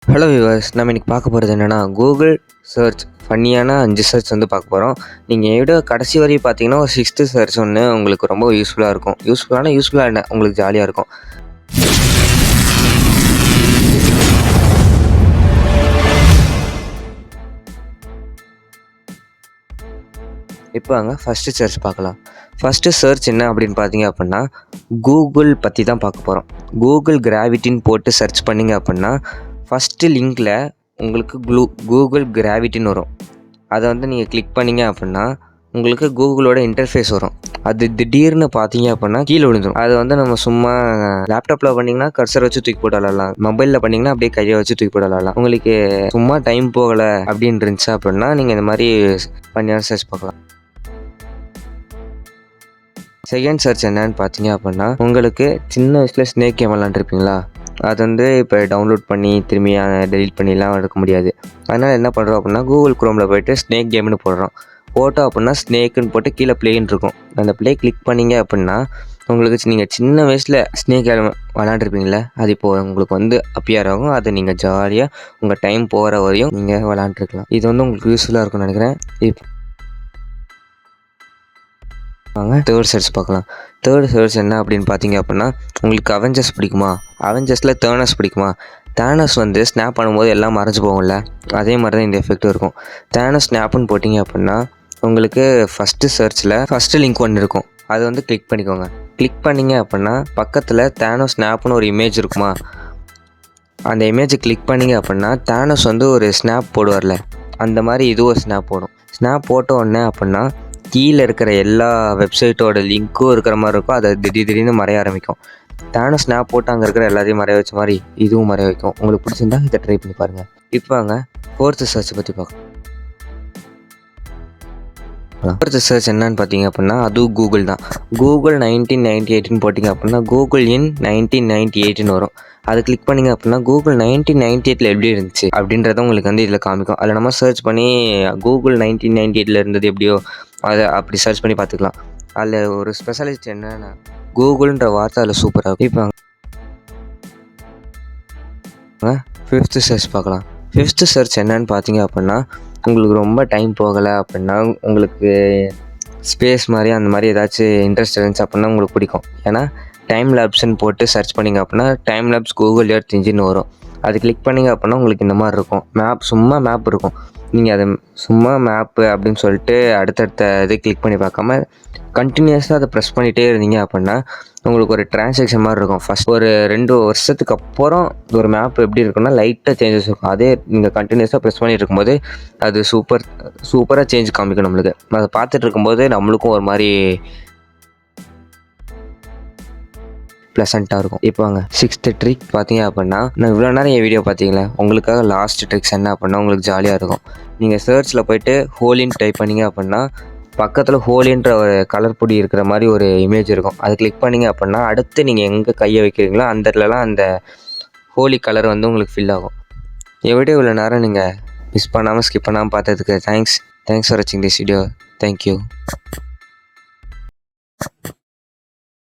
Hello viewers, நம்ம இன்றைக்கி பார்க்க போகிறது என்னென்னா கூகுள் சர்ச் ஃபன்னியான 5 சர்ச் வந்து பார்க்க போகிறோம். நீங்கள் வீடியோ கடைசி வரையும் பார்த்தீங்கன்னா ஒரு 6th சர்ச் ஒன்று உங்களுக்கு ரொம்ப யூஸ்ஃபுல்லாக இருக்கும். யூஸ்ஃபுல்லாக என்ன, உங்களுக்கு ஜாலியாக இருக்கும். இப்போ அங்கே ஃபஸ்ட்டு சர்ச் பார்க்கலாம். ஃபஸ்ட்டு சர்ச் என்ன அப்படின்னு பார்த்தீங்க அப்படின்னா கூகுள் பற்றி தான் பார்க்க போகிறோம். கூகுள் கிராவிட்டின்னு போட்டு சர்ச் பண்ணிங்க அப்படின்னா ஃபஸ்ட்டு லிங்கில் உங்களுக்கு கூகுள் கிராவிட்டின்னு வரும். அதை வந்து நீங்கள் கிளிக் பண்ணிங்க அப்படின்னா உங்களுக்கு கூகுளோட இன்டர்ஃபேஸ் வரும். அது திடீர்னு பார்த்தீங்க அப்படின்னா கீழே விழுந்துடும். அது வந்து நம்ம சும்மா லேப்டாப்பில் பண்ணிங்கன்னா கர்சர் வச்சு தூக்கி போட்டு விளாட்லாம். மொபைலில் பண்ணிங்கன்னா அப்படியே கையை வச்சு தூக்கி போட்டு விளாட்லாம். உங்களுக்கு சும்மா டைம் போகலை அப்படின்னு இருந்துச்சு அப்படின்னா நீங்கள் இந்த மாதிரி பண்ணியான சர்ச் பார்க்கலாம். செகண்ட் சர்ச் என்னன்னு பார்த்தீங்க அப்படின்னா உங்களுக்கு சின்ன வயசில் ஸ்னேக் கேம் விளாண்டுருப்பீங்களா? அது வந்து இப்போ டவுன்லோட் பண்ணி திரும்பி டெலீட் பண்ணிலாம் எடுக்க முடியாது. அதனால் என்ன பண்ணுறோம் அப்படின்னா கூகுள் குரோமில் போய்ட்டு ஸ்னேக் கேம்னு போடுறோம். போட்டோம் அப்படின்னா ஸ்னேக்குன்னு போட்டு கீழே ப்ளேன்னு இருக்கும். அந்த ப்ளே கிளிக் பண்ணிங்க அப்படின்னா உங்களுக்கு நீங்கள் சின்ன வயசில் ஸ்னேக் கேம் விளாண்டுருப்பீங்களே, அது இப்போது உங்களுக்கு வந்து அப்பியர் ஆகும். அதை நீங்கள் ஜாலியாக உங்கள் டைம் போகிற வரையும் நீங்கள் விளாண்டுருக்கலாம். இது வந்து உங்களுக்கு யூஸ்ஃபுல்லாக இருக்கும்னு நினைக்கிறேன். வாங்க தேர்ட் சர்ச் பார்க்கலாம். தேர்ட் சர்ச் என்ன அப்படின்னு பார்த்தீங்க அப்படின்னா உங்களுக்கு அவெஞ்சர்ஸ் பிடிக்குமா? அவெஞ்சர்ஸில் தேனஸ் பிடிக்குமா? தேனஸ் வந்து ஸ்னாப் பண்ணும்போது எல்லாம் மறைஞ்சு போகும்ல, அதே மாதிரி தான் இந்த எஃபெக்ட்டும் இருக்கும். தேனஸ் ஸ்னாப்னு போட்டிங்க அப்படின்னா உங்களுக்கு ஃபஸ்ட்டு சர்ச்சில் ஃபஸ்ட்டு லிங்க் ஒன்று இருக்கும். அதை வந்து கிளிக் பண்ணிக்கோங்க. கிளிக் பண்ணிங்க அப்படின்னா பக்கத்தில் தேனஸ் ஸ்னாப்னு ஒரு இமேஜ் இருக்குமா? அந்த இமேஜை கிளிக் பண்ணிங்க அப்படின்னா தேனஸ் வந்து ஒரு ஸ்னாப் போடுவார்ல, அந்த மாதிரி இது ஒரு ஸ்னாப் போடும். ஸ்னாப் போட்ட உடனே அப்படின்னா கீழே இருக்கிற எல்லா வெப்சைட்டோட லிங்க்கும் இருக்கிற மாதிரி இருக்கும். அதை திடீர்னு மறைய ஆரம்பிக்கும். தேனஸ் ஸ்னாப் போட்டு அங்கே இருக்கிற எல்லாத்தையும் மறைய வச்ச மாதிரி இதுவும் மறைய வைக்கும். உங்களுக்கு பிடிச்சிருந்தா இதை ட்ரை பண்ணி பாருங்கள். இப்போ அங்கே ஃபோர்த்து சர்ச் பற்றி பார்க்கலாம். ஃபோர்த்து சர்ச் என்னன்னு பார்த்தீங்க அப்படின்னா அதுவும் கூகுள் தான். கூகுள் 1998ன்னு போட்டிங்க அப்படின்னா கூகுள் இன் 1998ன்னு வரும். அதை கிளிக் பண்ணிங்க அப்படின்னா கூகுள் 1998 எப்படி இருந்துச்சு அப்படின்றத உங்களுக்கு வந்து இதில் காமிக்கும். அதில் நம்ம சர்ச் பண்ணி கூகுள் 1998 இருந்தது எப்படியோ அதை அப்படி சர்ச் பண்ணி பார்த்துக்கலாம். அதில் ஒரு ஸ்பெஷலிஸ்ட் என்னன்னா கூகுள்ன்ற வார்த்தை அதில் சூப்பராக இருக்கும். இப்போ ஃபிஃப்த்து சர்ச் பார்க்கலாம். ஃபிஃப்த்து சர்ச் என்னன்னு பார்த்தீங்க அப்படின்னா உங்களுக்கு ரொம்ப டைம் போகலை அப்படின்னா உங்களுக்கு ஸ்பேஸ் மாதிரி அந்த மாதிரி ஏதாச்சும் இன்ட்ரெஸ்ட் இருந்துச்சு அப்படின்னா உங்களுக்கு பிடிக்கும். ஏன்னா டைம் லேப்ஸ்ன்னு போட்டு சர்ச் பண்ணிங்க அப்படின்னா time labs Google earth engine வரும். அது கிளிக் பண்ணிங்க அப்படின்னா உங்களுக்கு இந்த மாதிரி இருக்கும். சும்மா மேப் இருக்கும். நீங்கள் அதை சும்மா மேப்பு அப்படின்னு சொல்லிட்டு அடுத்தடுத்த இது கிளிக் பண்ணி பார்க்காம கண்டினியூஸாக அதை ப்ரெஸ் பண்ணிகிட்டே இருந்தீங்க அப்படின்னா உங்களுக்கு ஒரு டிரான்சாக்ஷன் மாதிரி இருக்கும். ஃபஸ்ட் ஒரு 2 வருஷத்துக்கு அப்புறம் ஒரு மேப் எப்படி இருக்குன்னா லைட்டாக சேஞ்சஸ் இருக்கும். அதே நீங்கள் கண்டினியூஸாக ப்ரெஸ் பண்ணிட்டு இருக்கும்போது அது சூப்பராக சேஞ்ச் காமிக்கும் நம்மளுக்கு. அதை பார்த்துட்டு இருக்கும்போது நம்மளுக்கும் ஒரு மாதிரி ப்ளசண்ட்டாக இருக்கும். இப்போ வாங்க 6th ட்ரிக் பார்த்தீங்க அப்படின்னா நான் இவ்வளோ நேரம் என் வீடியோ பார்த்தீங்களா, உங்களுக்காக லாஸ்ட் ட்ரிக்ஸ் என்ன அப்படின்னா உங்களுக்கு ஜாலியாக இருக்கும். நீங்கள் சர்ச்சில் போய்ட்டு ஹோலின்னு டைப் பண்ணிங்க அப்படின்னா பக்கத்தில் ஹோலின்ற ஒரு கலர் பொடி இருக்கிற மாதிரி ஒரு இமேஜ் இருக்கும். அதை கிளிக் பண்ணிங்க அப்படின்னா அடுத்து நீங்கள் எங்கே கையை வைக்கிறீங்களோ அந்த இடத்துலலாம் அந்த ஹோலி கலர் வந்து உங்களுக்கு ஃபில் ஆகும். என் வீடியோ இவ்வளோ நேரம் நீங்கள் மிஸ் பண்ணாமல் ஸ்கிப் பண்ணாமல் பார்த்ததுக்கு தேங்க்ஸ் ஃபார் வாட்சிங் திஸ் வீடியோ. தேங்க்யூ.